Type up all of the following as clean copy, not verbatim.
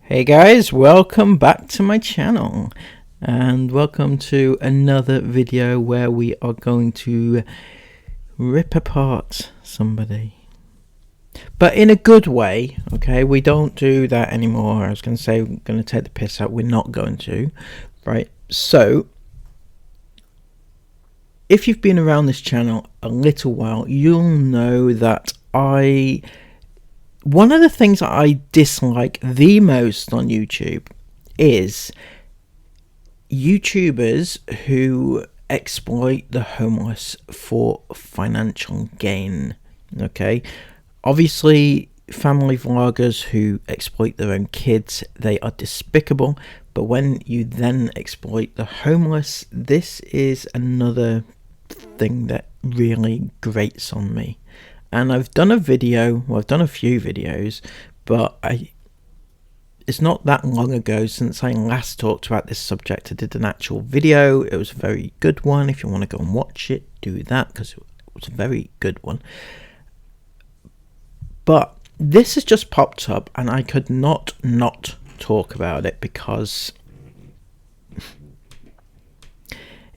Hey guys, welcome back to my channel and welcome to another video where we are going to rip apart somebody, but in a good way. Okay, we don't do that anymore. I was going to say we're going to take the piss out. We're not going to, right? So if you've been around this channel a little while, you'll know that one of the things I dislike the most on YouTube is YouTubers who exploit the homeless for financial gain. Okay, obviously family vloggers who exploit their own kids, they are despicable, but when you then exploit the homeless, this is another thing that really grates on me. And I've done a video, well, I've done a few videos, but it's not that long ago since I last talked about this subject. I did an actual video. It was a very good one. If you want to go and watch it, do that, because it was a very good one. But this has just popped up and I could not talk about it because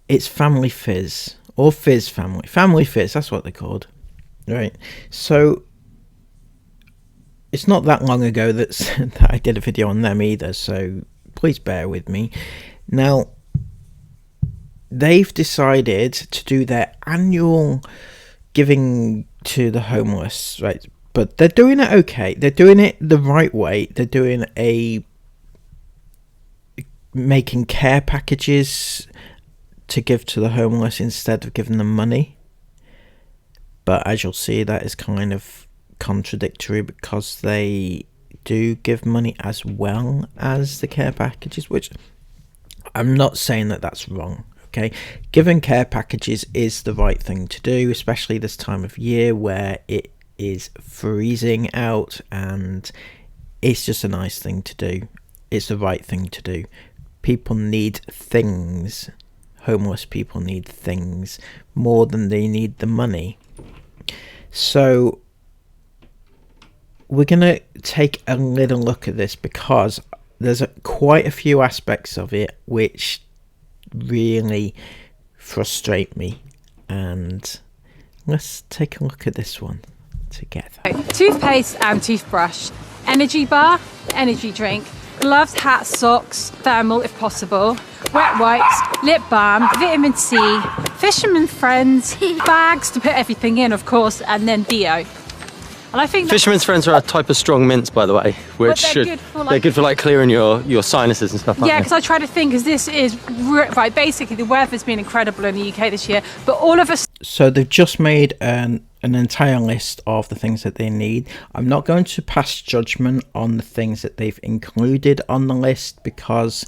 it's Family Fizz, or Fizz Family. Family Fizz, that's what they're called. Right, so it's not that long ago that I did a video on them either, so please bear with me. Now, they've decided to do their annual giving to the homeless, right? But they're doing it okay. They're doing it the right way. They're doing making care packages to give to the homeless instead of giving them money. But as you'll see, that is kind of contradictory because they do give money as well as the care packages, which I'm not saying that that's wrong. Okay, giving care packages is the right thing to do, especially this time of year where it is freezing out, and it's just a nice thing to do. It's the right thing to do. People need things. Homeless people need things more than they need the money. So we're going to take a little look at this because there's quite a few aspects of it which really frustrate me, and let's take a look at this one together. Toothpaste and toothbrush, energy bar, energy drink, gloves, hats, socks, thermal if possible, wet wipes, lip balm, vitamin C, fisherman friends, bags to put everything in, of course, and then deo. And I think Fisherman's Friends are a type of strong mints, by the way, which they're good for like clearing your sinuses and stuff. Yeah, because I try to think, because this is right. Basically, the weather's been incredible in the UK this year, but all of us. So they've just made an entire list of the things that they need. I'm not going to pass judgment on the things that they've included on the list because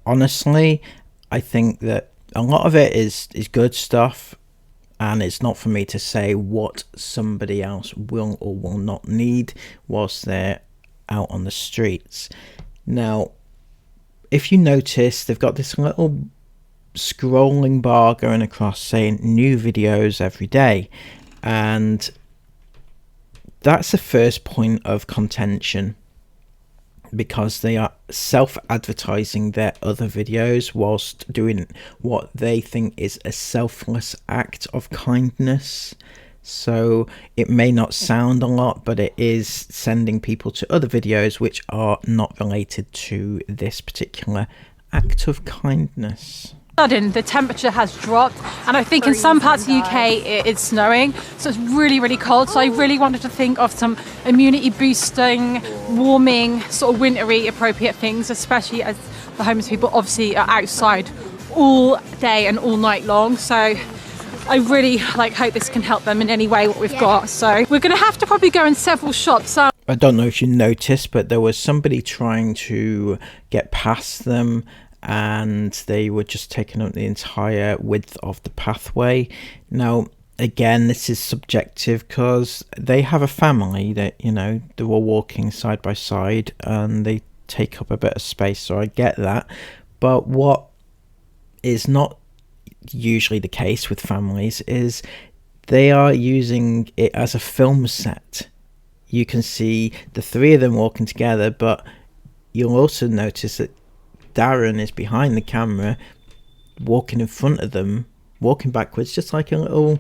honestly, I think that a lot of it is good stuff. And it's not for me to say what somebody else will or will not need whilst they're out on the streets. Now, if you notice, they've got this little scrolling bar going across saying new videos every day. And that's the first point of contention, because they are self-advertising their other videos whilst doing what they think is a selfless act of kindness. So it may not sound a lot, but it is sending people to other videos which are not related to this particular act of kindness. Sudden, the temperature has dropped, and I think in some parts of the UK it's snowing, so it's really cold. So I really wanted to think of some immunity boosting, warming, sort of wintry appropriate things, especially as the homeless people obviously are outside all day and all night long. So I really hope this can help them in any way what we've got. So we're going to have to probably go in several shops. I don't know if you noticed, but there was somebody trying to get past them, and they were just taking up the entire width of the pathway. Now, again, this is subjective because they have a family that, you know, they're all walking side by side and they take up a bit of space, so I get that. But what is not usually the case with families is they are using it as a film set. You can see the three of them walking together, but you'll also notice that Darren is behind the camera, walking in front of them, walking backwards, just like a little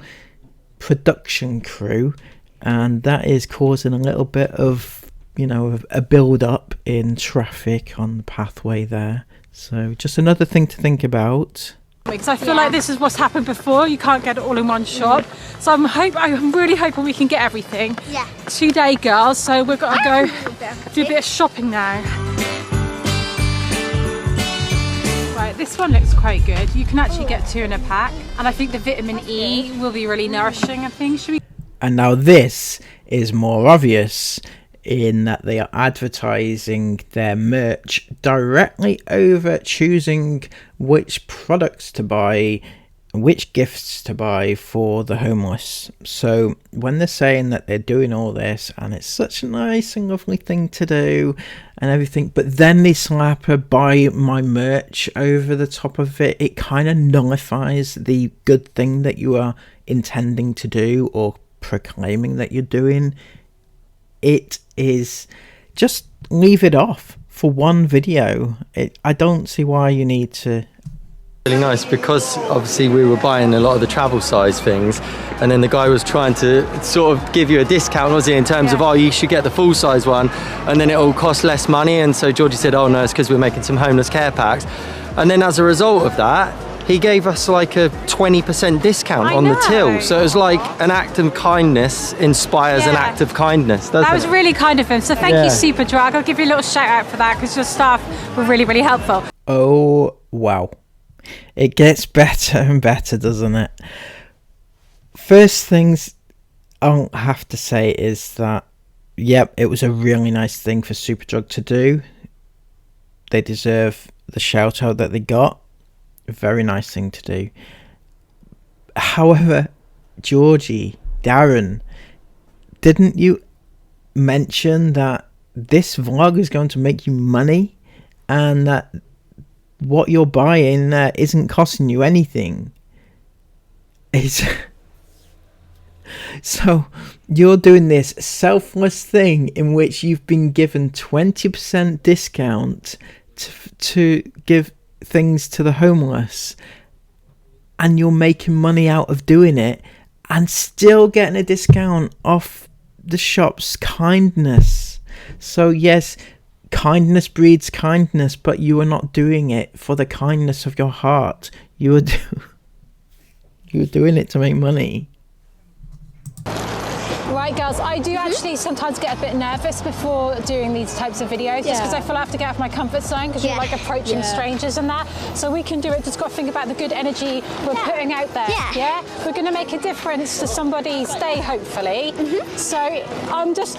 production crew, and that is causing a little bit of, you know, a build up in traffic on the pathway there. So just another thing to think about. Because I feel like this is what's happened before. You can't get it all in one shot. So I'm really hoping we can get everything. Yeah. Today, girls. So we've got to go do a bit of shopping now. Right, this one looks quite good. You can actually get 2 in a pack, and I think the vitamin E will be really nourishing. I think. Should we? And now this is more obvious, in that they are advertising their merch directly over choosing which products to buy, which gifts to buy for the homeless. So when they're saying that they're doing all this, and it's such a nice and lovely thing to do and everything, but then they slap a buy my merch over the top of it, it kind of nullifies the good thing that you are intending to do or proclaiming that you're doing. It is just leave it off for one video. I don't see why you need to. Really nice, because obviously we were buying a lot of the travel size things, and then the guy was trying to sort of give you a discount, was he, in terms of, oh, you should get the full size one, and then it will cost less money. And so Georgie said, oh no, it's because we're making some homeless care packs. And then as a result of that, he gave us like a 20% discount on the till. So it was like an act of kindness inspires an act of kindness, doesn't it? That was really kind of him. So thank you, Superdrag. I'll give you a little shout out for that, because your staff were really, really helpful. Oh, wow. It gets better and better, doesn't it? First things I'll have to say is that, yep, it was a really nice thing for Superdrug to do. They deserve the shout out that they got. A very nice thing to do. However, Georgie, Darren, didn't you mention that this vlog is going to make you money, and that what you're buying isn't costing you anything? So you're doing this selfless thing in which you've been given 20% discount to give things to the homeless, and you're making money out of doing it and still getting a discount off the shop's kindness. So yes, kindness breeds kindness, but you are not doing it for the kindness of your heart. You are doing it to make money. Right, girls, I do actually sometimes get a bit nervous before doing these types of videos, just because I feel I have to get out of my comfort zone, because you're like approaching strangers and that. So we can do it, just got to think about the good energy we're putting out there. Yeah? We're going to make a difference to somebody's day, hopefully. So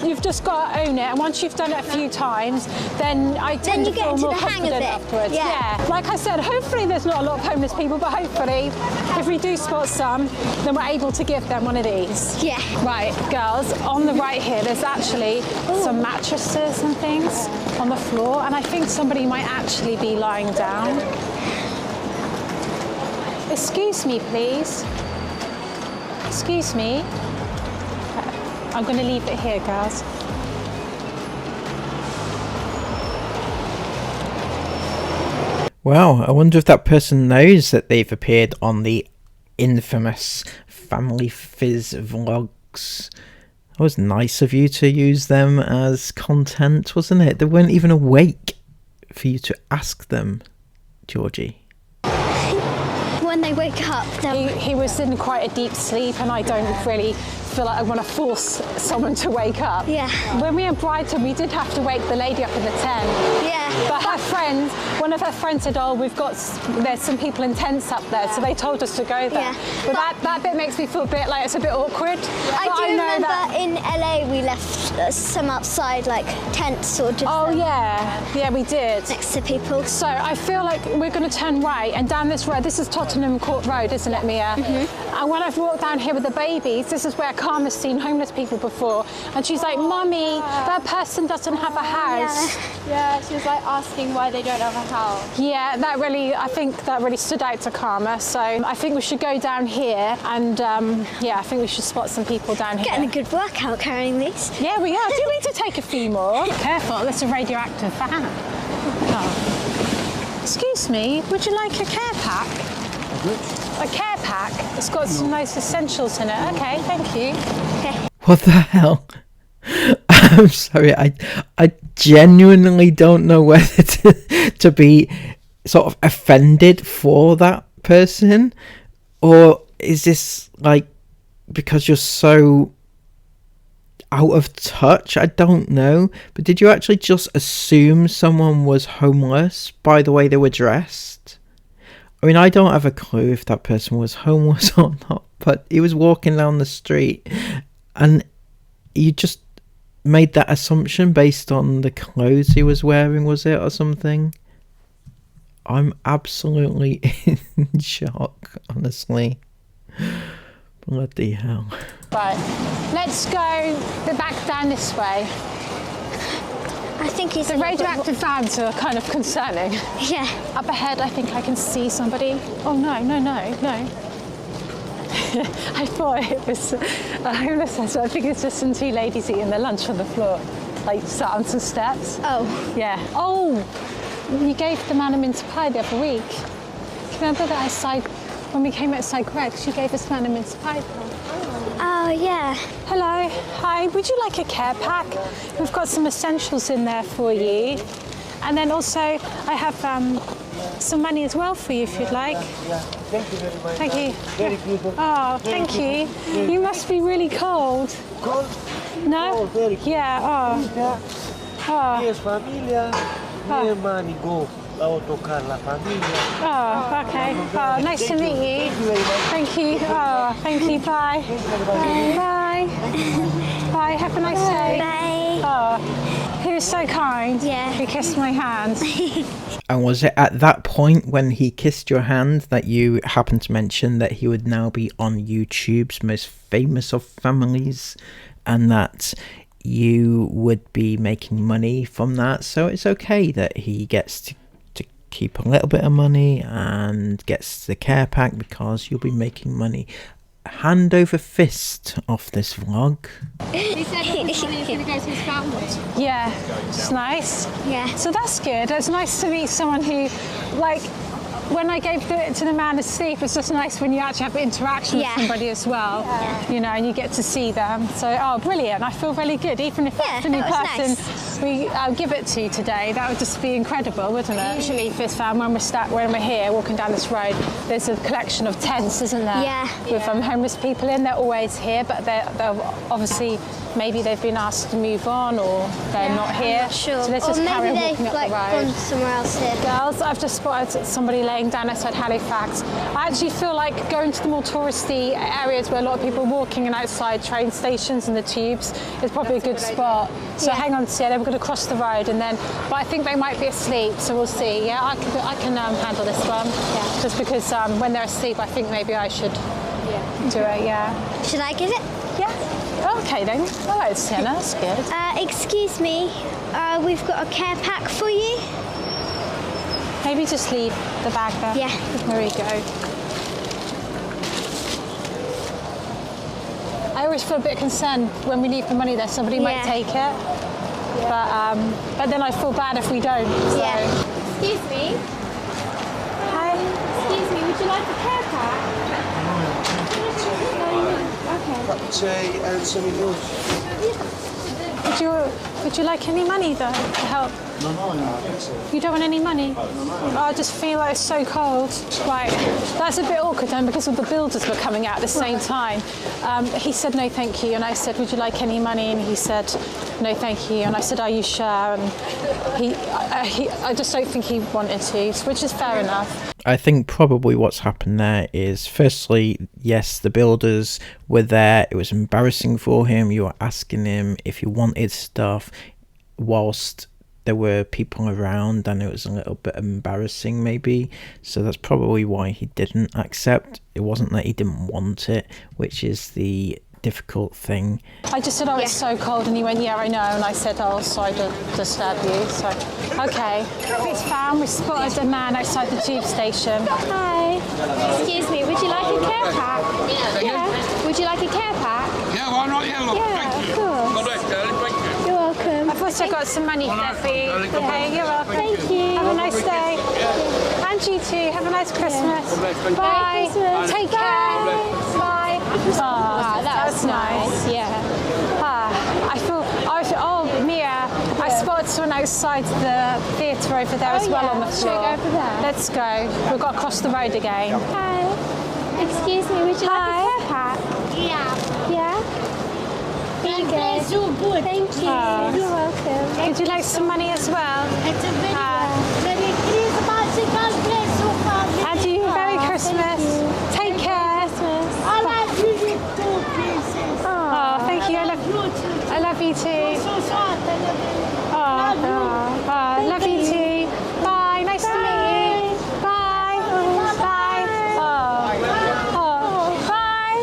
you've just got to own it, and once you've done it a few times, then I tend to feel more confident afterwards. Yeah. Like I said, hopefully there's not a lot of homeless people, but hopefully if we do spot some, then we're able to give them one of these. Yeah. Right, girls, on the right here, there's actually some mattresses and things on the floor, and I think somebody might actually be lying down. Excuse me, please. Excuse me. I'm going to leave it here, girls. Wow, I wonder if that person knows that they've appeared on the infamous Family Fizz vlogs. That was nice of you to use them as content, wasn't it? They weren't even awake for you to ask them, Georgie. When they wake up, he was in quite a deep sleep, and I don't really feel like I want to force someone to wake up. Yeah. When we had Brighton, we did have to wake the lady up in the tent. Yeah. But her friend, one of her friends said, oh, there's some people in tents up there, so they told us to go there. Yeah. But that bit makes me feel a bit like it's a bit awkward. I do remember that in LA we left some outside, like tents or just... Oh yeah, we did. Next to people. So I feel like we're going to turn right, and down this road, this is Tottenham Court Road, isn't it, Mia? And when I've walked down here with the babies, this is where Karma's seen homeless people before, and she's like, Mummy, that person doesn't have a house. Yeah, she was like asking why they don't have a house. Yeah, I think that really stood out to Karma. So I think we should go down here, and I think we should spot some people down here. Getting a good workout carrying these. Yeah, we are. Do we need to take a few more? Careful, it's a radioactive van. Oh. Excuse me, would you like a care pack? A care pack? It's got some nice essentials in it. Okay, thank you. Okay. What the hell? I'm sorry, I genuinely don't know whether to be sort of offended for that person, or is this like because you're so out of touch? I don't know. But did you actually just assume someone was homeless by the way they were dressed? I mean, I don't have a clue if that person was homeless or not, but he was walking down the street and you just made that assumption based on the clothes he was wearing, was it, or something? I'm absolutely in shock, honestly. Bloody hell. Right, let's go back down this way. I think he's... The radioactive vans are kind of concerning. Yeah. Up ahead, I think I can see somebody. Oh, no. I thought it was a homeless, so I think it's just some two ladies eating their lunch on the floor, like sat on some steps. Oh. Yeah. Oh, you gave the man a mince pie the other week. Do you remember that outside, when we came outside Greg's, you gave us man a mince pie? Oh, yeah. Hello. Hi. Would you like a care pack? We've got some essentials in there for you. And then also, I have some money as well for you if you'd like. Yeah, thank you very much. Thank you. Very good. Oh, thank you. You must be really cold. Cold? No? Oh, very cold. Yeah, Yeah. oh. Yes, familia. Mi hermani go. Autocar la familia. Oh, okay. Oh, nice to meet you. Thank you. Oh, thank you. Bye. Bye. Bye. Have a nice day. Bye. Oh, he was so kind. Yeah. He kissed my hand. And was it at that point when he kissed your hand that you happened to mention that he would now be on YouTube's most famous of families, and that you would be making money from that? So it's okay that he gets to keep a little bit of money and gets the care pack because you'll be making money. Hand over fist off this vlog. He said that his money is going to go to his family. Yeah, it's nice. Yeah. So that's good. It's nice to meet someone who, like, when I gave it to the man asleep, it's just nice when you actually have interaction with somebody as well, you know, and you get to see them. So, oh, brilliant. I feel really good. Even if it's the new person we give it to today, that would just be incredible, wouldn't it? Actually, Fizz fan, when we're here walking down this road, there's a collection of tents, isn't there? Yeah. With homeless people in. They're always here, but they're obviously, maybe they've been asked to move on, or they're not here. I'm not sure. So let's Or just carry on maybe walking they've up the road. gone somewhere else here. Girls, I've just spotted somebody laying down outside Halifax. I actually feel like going to the more touristy areas where a lot of people are walking and outside train stations and the tubes is probably a good spot. So hang on, see, we're going to cross the road and then, but I think they might be asleep, so we'll see. Yeah, I can handle this one. Yeah. Just because when they're asleep, I think maybe I should do it. Yeah. Should I give it? Yeah. Okay then. All right, Sienna, that's good. Excuse me, we've got a care pack for you. Maybe just leave the bag there. Yeah. There we go. I always feel a bit concerned when we leave the money there. Somebody might take it. But then I feel bad if we don't. So. Yeah. Excuse me. Hi. Excuse me, would you like a care pack? Okay. Say and some Would you like any money though to help? No, You don't want any money? I just feel like it's so cold. Right, that's a bit awkward then because all the builders were coming out at the same time. He said no thank you and I said would you like any money, and he said no thank you, and I said are you sure, and I just don't think he wanted to, which is fair enough. I think probably what's happened there is, firstly, yes, the builders were there. It was embarrassing for him. You were asking him if he wanted stuff whilst there were people around, and it was a little bit embarrassing maybe. So that's probably why he didn't accept. It wasn't that he didn't want it, which is the difficult thing. I just said, oh, it's so cold, and he went, yeah, I know, and I said, oh, sorry to disturb you, so, okay. It's found, we spotted a man outside the tube station. Hi. Excuse me, would you like a care pack? Yeah. Would you like a care pack? Yeah, why not? Yeah, look, Yeah, thank you. of course. God bless, darling, thank you. You're welcome. I've got also got some money there for you. Okay, you're welcome. Thank you. Have a nice day. And you too. Have a nice Christmas. Bye. Christmas. Take care. Bye. Oh, Wow, that was nice. Yeah. Oh, Mia, I spotted someone outside the theatre over there as well on the floor. Should we go over there? Let's go. We've got to cross the road again. Hi. Excuse me, would you like a hair pack? Yeah. Yeah? Thank you. So good. Thank you. Oh. You're welcome. Would you like some money as well? It's a very Christmas. God bless you, family. And you, Merry Christmas. Take care. I love you too, princess. Oh, thank you. I love you too. So short. I love you. Love you too. Bye. Nice to meet you. Bye. Bye. Bye.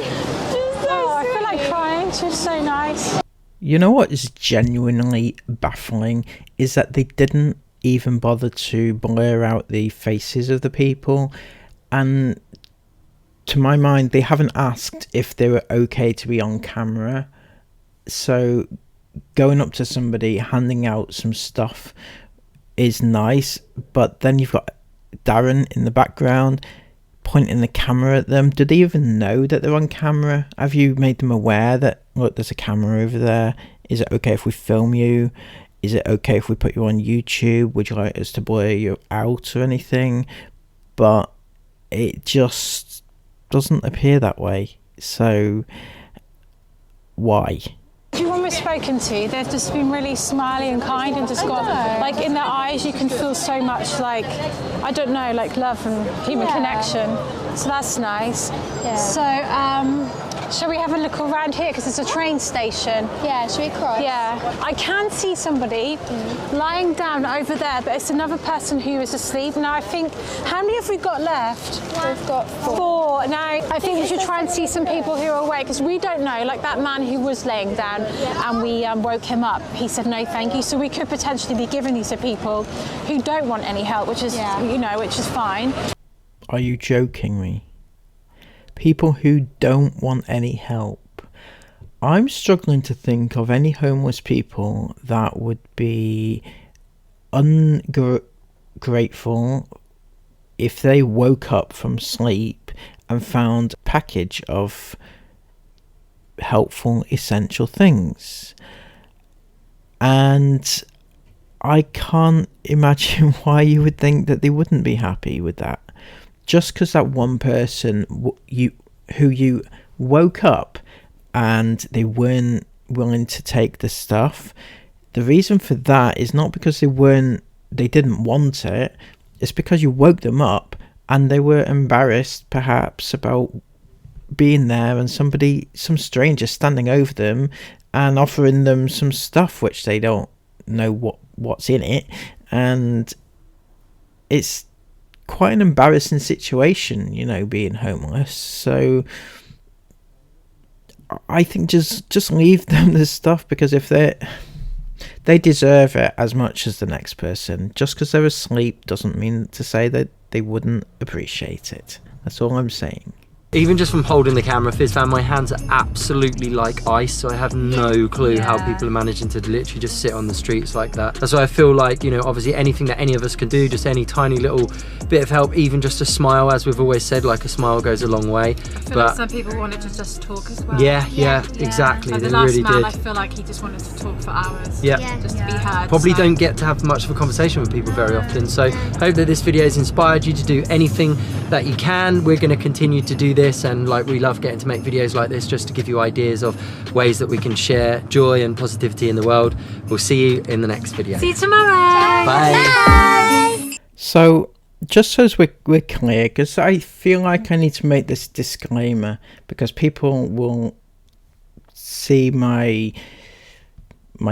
I feel like crying. She's so nice. You know what is genuinely baffling is that they didn't even bother to blur out the faces of the people, and to my mind they haven't asked if they were okay to be on camera. So going up to somebody, handing out some stuff is nice, but then you've got Darren in the background pointing the camera at them. Do they even know that they're on camera? Have you made them aware that, look, there's a camera over there? Is it okay if we film you? Is it okay if we put you on YouTube? Would you like us to blur you out or anything? But it just doesn't appear that way. So why? Everyone we've spoken to, they've just been really smiley and kind and just got, like, in their eyes you can feel so much, like, I don't know, like love and human connection. So that's nice. Yeah. So, shall we have a look around here? Because it's a train station. Yeah, should we cross? Yeah. I can see somebody lying down over there, but it's another person who is asleep. Now, I think, how many have we got left? We've got 4. Now, I think we should try and see some people who are awake, because we don't know, like that man who was laying down and we woke him up, he said no thank you, so we could potentially be giving these to people who don't want any help, which is, you know, which is fine. Are you joking me? People who don't want any help. I'm struggling to think of any homeless people that would be ungrateful if they woke up from sleep and found a package of helpful essential things. And I can't imagine why you would think that they wouldn't be happy with that. Just because that one person who you woke up and they weren't willing to take the stuff, the reason for that is not because they didn't want it. It's because you woke them up and they were embarrassed perhaps about being there and some stranger standing over them and offering them some stuff which they don't know what's in it, and it's quite an embarrassing situation, you know, being homeless. So I think just leave them the stuff, because if they deserve it as much as the next person. Just because they're asleep doesn't mean to say that they wouldn't appreciate it. That's all I'm saying. Even just from holding the camera, Fizz fan, my hands are absolutely like ice, so I have no clue how people are managing to literally just sit on the streets like that. That's why I feel like, you know, obviously anything that any of us can do, just any tiny little bit of help, even just a smile, as we've always said, like a smile goes a long way. I feel like some people wanted to just talk as well. Yeah, exactly. Like they the last really man, did. I feel like he just wanted to talk for hours. Yeah. Just to be heard. Probably don't get to have much of a conversation with people very often, so hope that this video has inspired you to do anything that you can. We're going to continue to do this, and like, we love getting to make videos like this just to give you ideas of ways that we can share joy and positivity in the world. We'll see you in the next video. See you tomorrow. Bye. So just so we're clear, because I feel like I need to make this disclaimer, because people will see my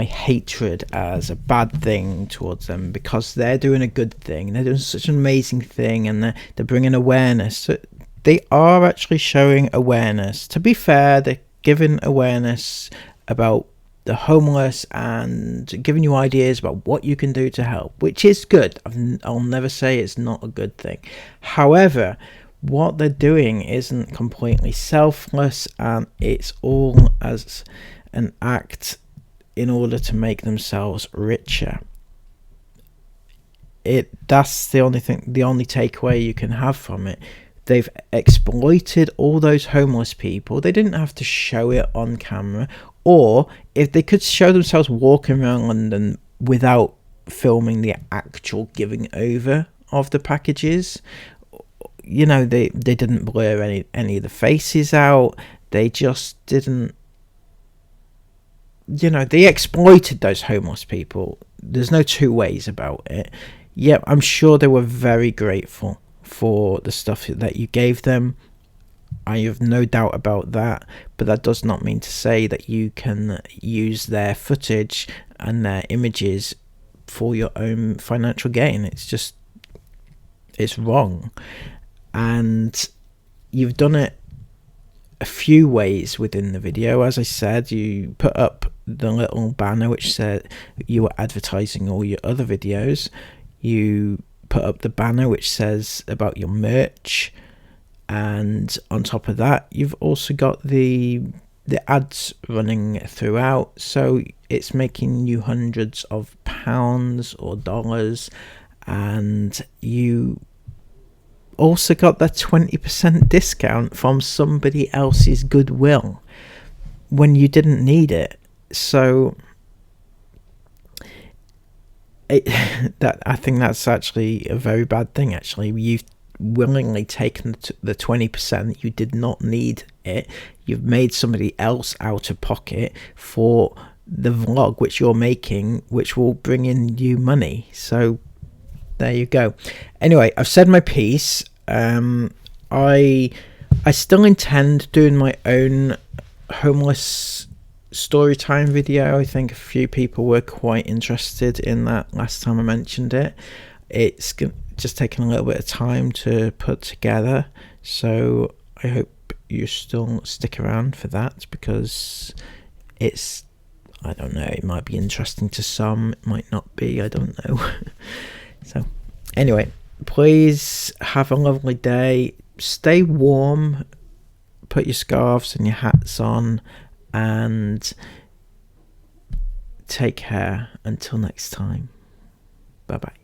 hatred as a bad thing towards them because they're doing a good thing. They're doing such an amazing thing, and they're bringing awareness. So they are actually showing awareness. To be fair, they're giving awareness about the homeless and giving you ideas about what you can do to help, which is good. I'll never say it's not a good thing. However, what they're doing isn't completely selfless, and it's all as an act in order to make themselves richer. That's the only thing, the only takeaway you can have from it. They've exploited all those homeless people. They didn't have to show it on camera, or if they could show themselves walking around London without filming the actual giving over of the packages, you know, they didn't blur any of the faces out. They just didn't, you know, they exploited those homeless people. There's no two ways about it. Yeah, I'm sure they were very grateful for the stuff that you gave them. I have no doubt about that, but that does not mean to say that you can use their footage and their images for your own financial gain. It's wrong. And you've done it a few ways within the video. As I said, you put up the little banner which said you were advertising all your other videos. You put up the banner which says about your merch, and on top of that you've also got the ads running throughout, so it's making you hundreds of pounds or dollars. And you also got that 20% discount from somebody else's goodwill when you didn't need it. So I think that's actually a very bad thing. Actually, you've willingly taken the 20%. You did not need it. You've made somebody else out of pocket for the vlog which you're making, which will bring in you money. So there you go. Anyway, I've said my piece. I still intend doing my own homeless story time video. I think a few people were quite interested in that last time I mentioned it. It's just taking a little bit of time to put together, so I hope you still stick around for that, because it's, I don't know, it might be interesting to some, it might not be, I don't know. So anyway, please have a lovely day, stay warm, put your scarves and your hats on, and take care until next time. Bye bye.